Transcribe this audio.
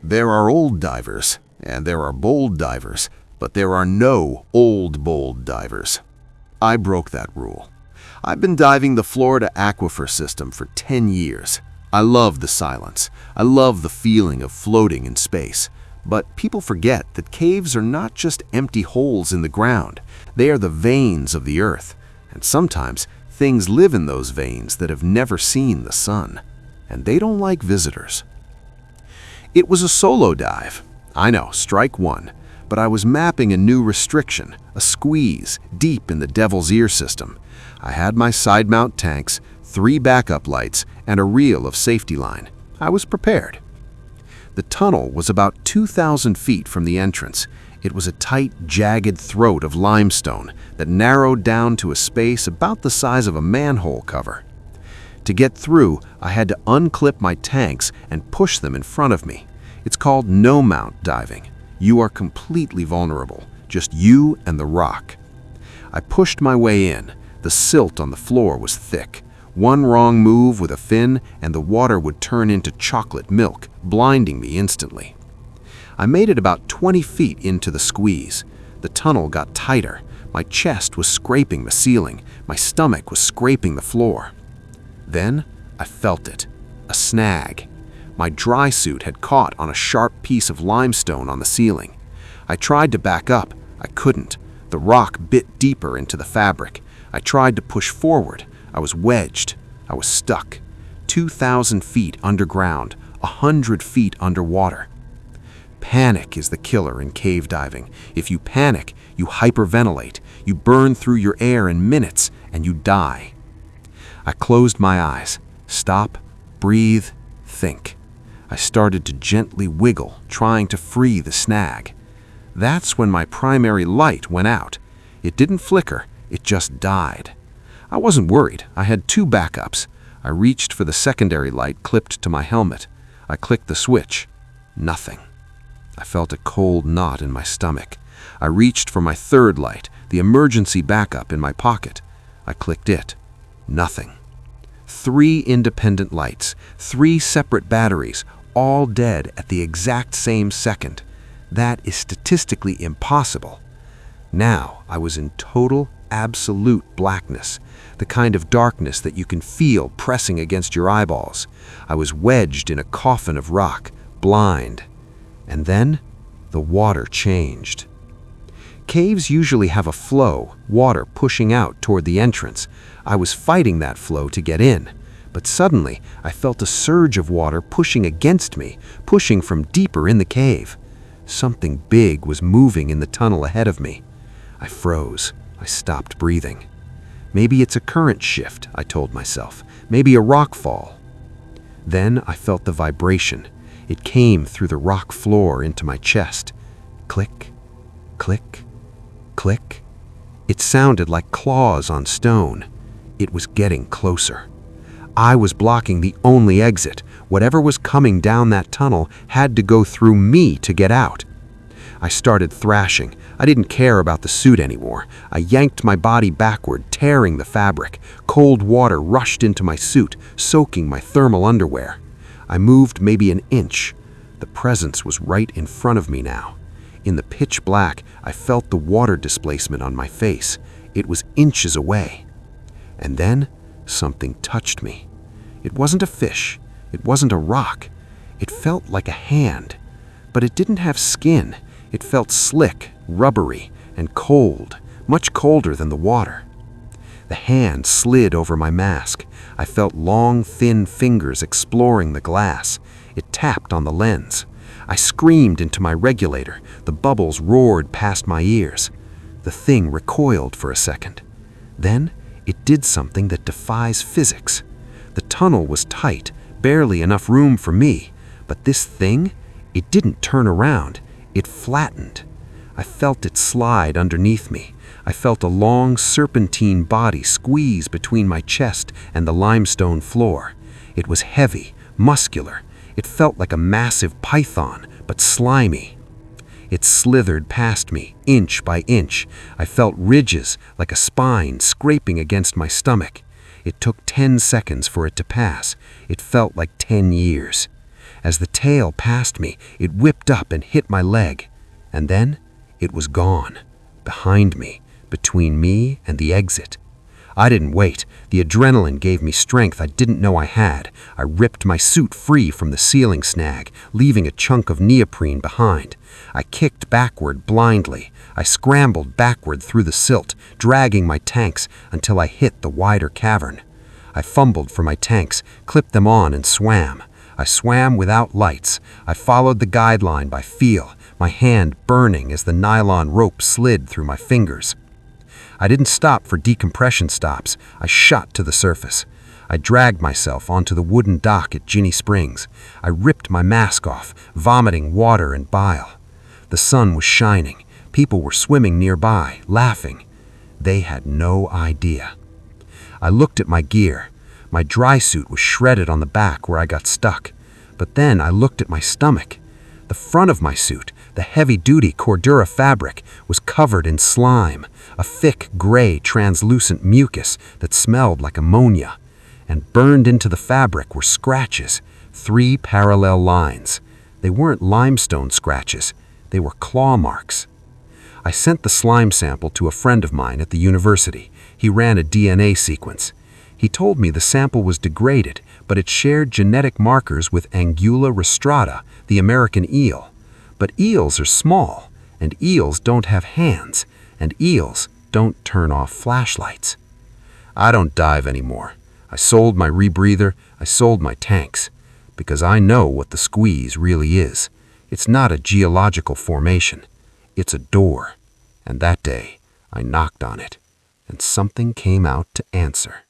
There are old divers, and there are bold divers, but there are no old bold divers. I broke that rule. I've been diving the Florida aquifer system for 10 years. I love the silence. I love the feeling of floating in space. But people forget that caves are not just empty holes in the ground. They are the veins of the earth. And sometimes things live in those veins that have never seen the sun. And they don't like visitors. It was a solo dive. I know, strike one. But I was mapping a new restriction, a squeeze, deep in the Devil's Ear system. I had my side mount tanks, 3 backup lights, and a reel of safety line. I was prepared. The tunnel was about 2,000 feet from the entrance. It was a tight, jagged throat of limestone that narrowed down to a space about the size of a manhole cover. To get through, I had to unclip my tanks and push them in front of me. It's called no-mount diving. You are completely vulnerable, just you and the rock. I pushed my way in. The silt on the floor was thick. One wrong move with a fin and the water would turn into chocolate milk, blinding me instantly. I made it about 20 feet into the squeeze. The tunnel got tighter. My chest was scraping the ceiling. My stomach was scraping the floor. Then I felt it, a snag. My dry suit had caught on a sharp piece of limestone on the ceiling. I tried to back up. I couldn't. The rock bit deeper into the fabric. I tried to push forward. I was wedged. I was stuck. 2,000 feet underground, 100 feet underwater. Panic is the killer in cave diving. If you panic, you hyperventilate. You burn through your air in minutes, and you die. I closed my eyes. Stop, breathe, think. I started to gently wiggle, trying to free the snag. That's when my primary light went out. It didn't flicker, it just died. I wasn't worried. I had 2 backups. I reached for the secondary light clipped to my helmet. I clicked the switch. Nothing. I felt a cold knot in my stomach. I reached for my 3rd light, the emergency backup in my pocket. I clicked it. Nothing. 3 independent lights, 3 separate batteries, all dead at the exact same second. That is statistically impossible. Now I was in total, absolute blackness, the kind of darkness that you can feel pressing against your eyeballs. I was wedged in a coffin of rock, blind. And then the water changed. Caves usually have a flow, water pushing out toward the entrance. I was fighting that flow to get in, but suddenly I felt a surge of water pushing against me, pushing from deeper in the cave. Something big was moving in the tunnel ahead of me. I froze. I stopped breathing. Maybe it's a current shift, I told myself. Maybe a rock fall. Then I felt the vibration. It came through the rock floor into my chest. Click, click, click. It sounded like claws on stone. It was getting closer. I was blocking the only exit. Whatever was coming down that tunnel had to go through me to get out. I started thrashing. I didn't care about the suit anymore. I yanked my body backward, tearing the fabric. Cold water rushed into my suit, soaking my thermal underwear. I moved maybe an inch. The presence was right in front of me now. In the pitch black, I felt the water displacement on my face. It was inches away. And then something touched me. It wasn't a fish. It wasn't a rock. It felt like a hand. But it didn't have skin. It felt slick, rubbery, and cold, much colder than the water. The hand slid over my mask. I felt long, thin fingers exploring the glass. It tapped on the lens. I screamed into my regulator. The bubbles roared past my ears. The thing recoiled for a second. Then it did something that defies physics. The tunnel was tight, barely enough room for me. But this thing, it didn't turn around. It flattened. I felt it slide underneath me. I felt a long serpentine body squeeze between my chest and the limestone floor. It was heavy, muscular. It felt like a massive python, but slimy. It slithered past me, inch by inch. I felt ridges, like a spine, scraping against my stomach. It took 10 seconds for it to pass. It felt like 10 years. As the tail passed me, it whipped up and hit my leg. And then it was gone, behind me, between me and the exit. I didn't wait. The adrenaline gave me strength I didn't know I had. I ripped my suit free from the ceiling snag, leaving a chunk of neoprene behind. I kicked backward blindly. I scrambled backward through the silt, dragging my tanks until I hit the wider cavern. I fumbled for my tanks, clipped them on, and swam. I swam without lights. I followed the guideline by feel, my hand burning as the nylon rope slid through my fingers. I didn't stop for decompression stops. I shot to the surface. I dragged myself onto the wooden dock at Ginny Springs. I ripped my mask off, vomiting water and bile. The sun was shining. People were swimming nearby, laughing. They had no idea. I looked at my gear. My dry suit was shredded on the back where I got stuck. But then I looked at my stomach. The front of my suit, the heavy-duty Cordura fabric, was covered in slime, a thick, gray, translucent mucus that smelled like ammonia. And burned into the fabric were scratches, 3 parallel lines. They weren't limestone scratches. They were claw marks. I sent the slime sample to a friend of mine at the university. He ran a DNA sequence. He told me the sample was degraded, but it shared genetic markers with Anguilla rostrata, the American eel. But eels are small, and eels don't have hands, and eels don't turn off flashlights. I don't dive anymore. I sold my rebreather, I sold my tanks, because I know what the squeeze really is. It's not a geological formation. It's a door. And that day, I knocked on it, and something came out to answer.